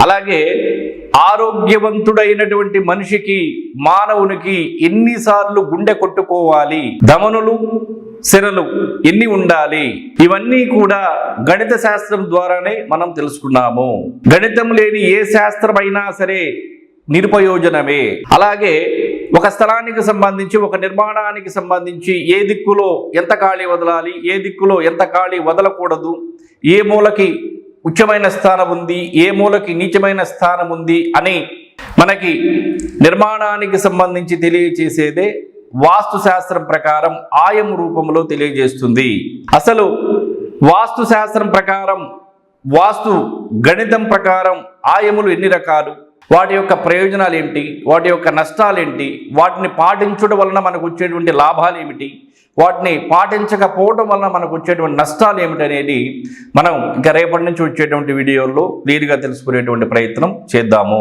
అలాగే ఆరోగ్యవంతుడైనటువంటి మనిషికి మానవునికి ఎన్నిసార్లు గుండె కొట్టుకోవాలి, ధమనులు సిరలు ఎన్ని ఉండాలి, ఇవన్నీ కూడా గణిత శాస్త్రం ద్వారానే మనం తెలుసుకున్నాము. గణితం లేని ఏ శాస్త్రమైనా సరే నిరుపయోజనమే. అలాగే ఒక స్థలానికి సంబంధించి, ఒక నిర్మాణానికి సంబంధించి ఏ దిక్కులో ఎంత ఖాళీ వదలాలి, ఏ దిక్కులో ఎంత ఖాళీ వదలకూడదు, ఏ మూలకి ఉచ్చమైన స్థానం ఉంది, ఏ మూలకి నీచమైన స్థానం ఉంది అని మనకి నిర్మాణానికి సంబంధించి తెలియచేసేదే వాస్తు శాస్త్రం ప్రకారం ఆయం రూపంలో తెలియజేస్తుంది. అసలు వాస్తు శాస్త్రం ప్రకారం, వాస్తు గణితం ప్రకారం ఆయములు ఎన్ని రకాలు, వాటి యొక్క ప్రయోజనాలు ఏంటి, వాటి యొక్క నష్టాలు ఏంటి, వాటిని పాటించడం వలన మనకు వచ్చేటువంటి లాభాలు ఏమిటి, వాటిని పాటించకపోవడం వలన మనకు వచ్చేటువంటి నష్టాలు ఏమిటి అనేది మనం ఇంకా రేపటి నుంచి వచ్చేటువంటి వీడియోల్లో క్లియర్గా తెలుసుకునేటువంటి ప్రయత్నం చేద్దాము.